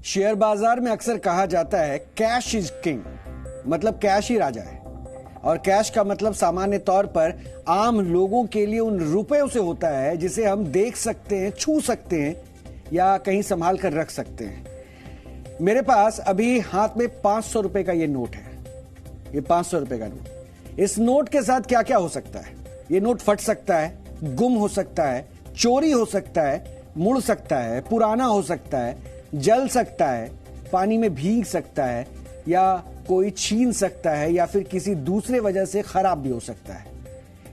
Share बाजार में अक्सर कहा जाता है कैश इज किंग, मतलब कैश ही राजा है। और कैश का मतलब सामान्य तौर पर आम लोगों के लिए उन रुपयों से होता है जिसे हम देख सकते हैं, छू सकते हैं या कहीं संभाल कर रख सकते हैं। मेरे पास अभी हाथ में 500 रुपए का ये नोट है। ये 500 रुपए का नोट, इस नोट के साथ क्या क्या हो सकता है? ये नोट फट सकता है, गुम हो सकता है, चोरी हो सकता है, मुड़ सकता है, पुराना हो सकता है, जल सकता है, पानी में भीग सकता है, या कोई छीन सकता है, या फिर किसी दूसरे वजह से खराब भी हो सकता है।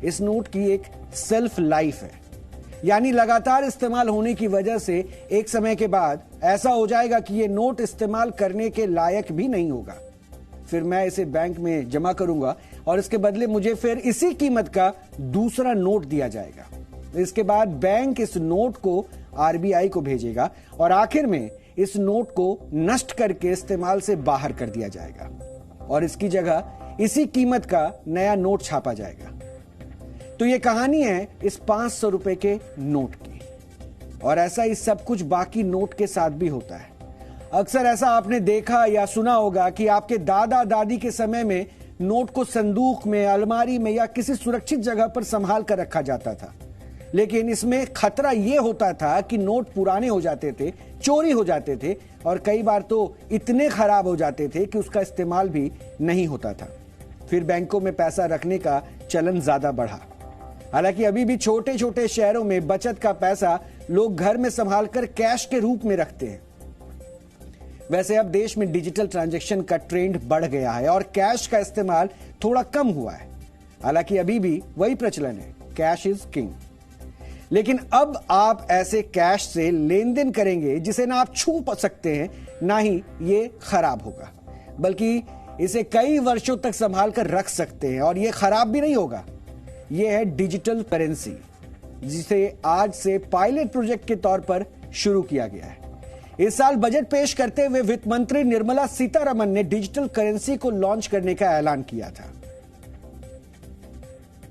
इस नोट की एक सेल्फ लाइफ है, यानी लगातार इस्तेमाल होने की वजह से एक समय के बाद ऐसा हो जाएगा कि ये नोट इस्तेमाल करने के लायक भी नहीं होगा। फिर मैं इसे बैंक में जमा करूंगा और इसके बदले मुझे फिर इसी कीमत का दूसरा नोट दिया जाएगा। इसके बाद बैंक इस नोट को आरबीआई को भेजेगा और आखिर में इस नोट को नष्ट करके इस्तेमाल से बाहर कर दिया जाएगा और इसकी जगह इसी कीमत का नया नोट छापा जाएगा। तो ये कहानी है इस 500 रुपए के नोट की, और ऐसा ही सब कुछ बाकी नोट के साथ भी होता है। अक्सर ऐसा आपने देखा या सुना होगा कि आपके दादा दादी के समय में नोट को संदूक में, अलमारी में या किसी सुरक्षित जगह पर संभाल कर रखा जाता था। लेकिन इसमें खतरा यह होता था कि नोट पुराने हो जाते थे, चोरी हो जाते थे और कई बार तो इतने खराब हो जाते थे कि उसका इस्तेमाल भी नहीं होता था। फिर बैंकों में पैसा रखने का चलन ज्यादा बढ़ा। हालांकि अभी भी छोटे छोटे शहरों में बचत का पैसा लोग घर में संभाल कर कैश के रूप में रखते हैं। वैसे अब देश में डिजिटल ट्रांजैक्शन का ट्रेंड बढ़ गया है और कैश का इस्तेमाल थोड़ा कम हुआ है। हालांकि अभी भी वही प्रचलन है, कैश इज किंग। लेकिन अब आप ऐसे कैश से लेन देन करेंगे जिसे ना आप छू सकते हैं, ना ही ये खराब होगा, बल्कि इसे कई वर्षों तक संभाल कर रख सकते हैं और ये खराब भी नहीं होगा। ये है डिजिटल करेंसी, जिसे आज से पायलट प्रोजेक्ट के तौर पर शुरू किया गया है। इस साल बजट पेश करते हुए वित्त मंत्री निर्मला सीतारमण ने डिजिटल करेंसी को लॉन्च करने का ऐलान किया था।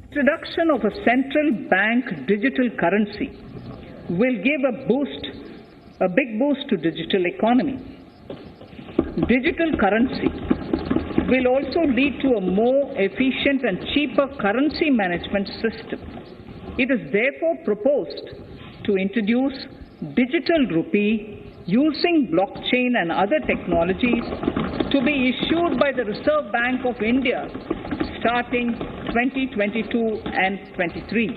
Introduction of a central bank digital currency will give a big boost to digital economy. Digital currency will also lead to a more efficient and cheaper currency management system. It is therefore proposed to introduce digital rupee using blockchain and other technologies to be issued by the Reserve Bank of India starting 2022 and 23.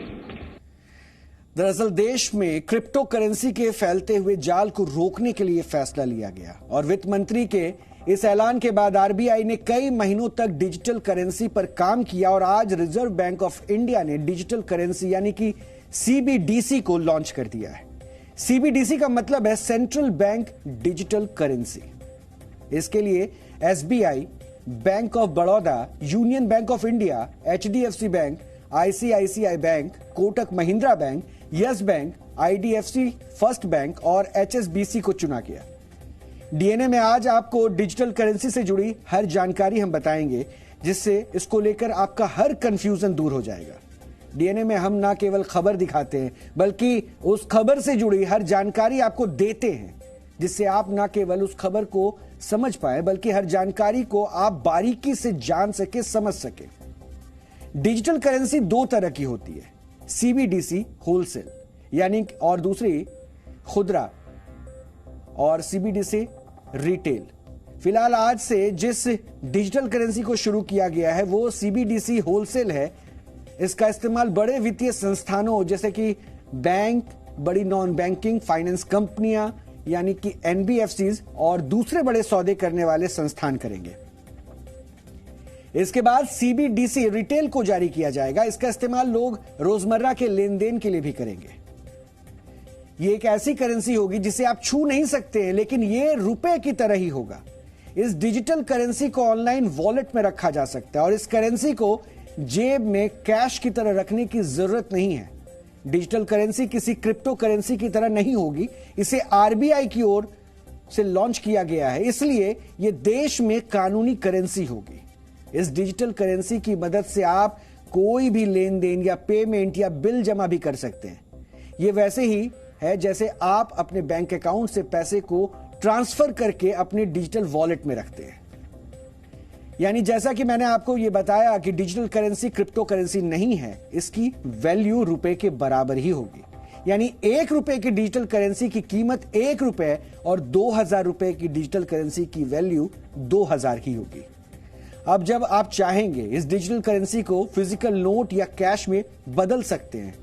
दरअसल देश में crypto currency के फैलते हुए जाल को रोकने के लिए फैसला लिया गया और वित्त मंत्री के इस ऐलान के बाद आरबीआई ने कई महीनों तक डिजिटल करेंसी पर काम किया और आज रिजर्व बैंक ऑफ इंडिया ने डिजिटल करेंसी यानी कि सीबीडीसी को लॉन्च कर दिया है। सीबीडीसी का मतलब है सेंट्रल बैंक डिजिटल करेंसी। इसके लिए SBI, bank of Baroda, union bank of India, HDFC bank, ICICI bank, Kotak Mahindra bank, yes bank, IDFC first bank और एचएसबीसी को चुना गया। डीएनए में आज आपको डिजिटल करेंसी से जुड़ी हर जानकारी हम बताएंगे, जिससे इसको लेकर आपका हर कंफ्यूजन दूर हो जाएगा। डीएनए में हम ना केवल खबर दिखाते हैं, बल्कि उस खबर से जुड़ी हर जानकारी आपको देते हैं, जिससे आप ना केवल उस खबर को समझ पाए, बल्कि हर जानकारी को आप बारीकी से जान सके, समझ सके। डिजिटल करेंसी दो तरह की होती है, सीबीडीसी होलसेल यानी, और दूसरी खुदरा, और सीबीडीसी रिटेल। फिलहाल आज से जिस डिजिटल करेंसी को शुरू किया गया है वो सीबीडीसी होलसेल है। इसका इस्तेमाल बड़े वित्तीय संस्थानों जैसे कि बैंक, बड़ी नॉन बैंकिंग फाइनेंस कंपनियां यानी कि एनबीएफसीज और दूसरे बड़े सौदे करने वाले संस्थान करेंगे। इसके बाद सीबीडीसी रिटेल को जारी किया जाएगा। इसका इस्तेमाल लोग रोजमर्रा के लेन देन के लिए भी करेंगे। ये एक ऐसी करेंसी होगी जिसे आप छू नहीं सकते हैं, लेकिन ये रुपए की तरह ही होगा। इस डिजिटल करेंसी को ऑनलाइन वॉलेट में रखा जा सकता है और इस करेंसी को जेब में कैश की तरह रखने की जरूरत नहीं है। डिजिटल करेंसी किसी क्रिप्टो करेंसी की तरह नहीं होगी। इसे आरबीआई की ओर से लॉन्च किया गया है, इसलिए यह देश में कानूनी करेंसी होगी। इस डिजिटल करेंसी की मदद से आप कोई भी लेन देन या पेमेंट या बिल जमा भी कर सकते हैं। यह वैसे ही है जैसे आप अपने बैंक अकाउंट से पैसे को ट्रांसफर करके अपने डिजिटल वॉलेट में रखते हैं। यानी जैसा कि मैंने आपको यह बताया कि डिजिटल करेंसी क्रिप्टो करेंसी नहीं है, इसकी वैल्यू रुपए के बराबर ही होगी। यानी 1 रुपए की डिजिटल करेंसी की कीमत 1 रुपए और 2000 रुपए की डिजिटल करेंसी की वैल्यू 2000 ही होगी। अब जब आप चाहेंगे इस डिजिटल करेंसी को फिजिकल नोट या कैश में बदल सकते हैं,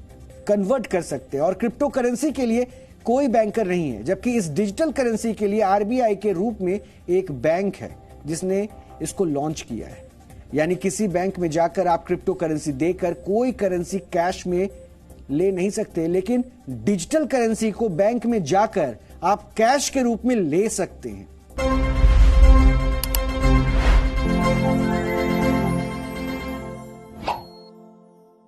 कन्वर्ट कर सकते हैं। और क्रिप्टो करेंसी के लिए कोई बैंकर नहीं है, जबकि इस डिजिटल करेंसी के लिए आरबीआई के रूप में एक बैंक है जिसने इसको लॉन्च किया है। यानी किसी बैंक में जाकर आप क्रिप्टो करेंसी देकर कोई करेंसी कैश में ले नहीं सकते, लेकिन डिजिटल करेंसी को बैंक में जाकर आप कैश के रूप में ले सकते हैं।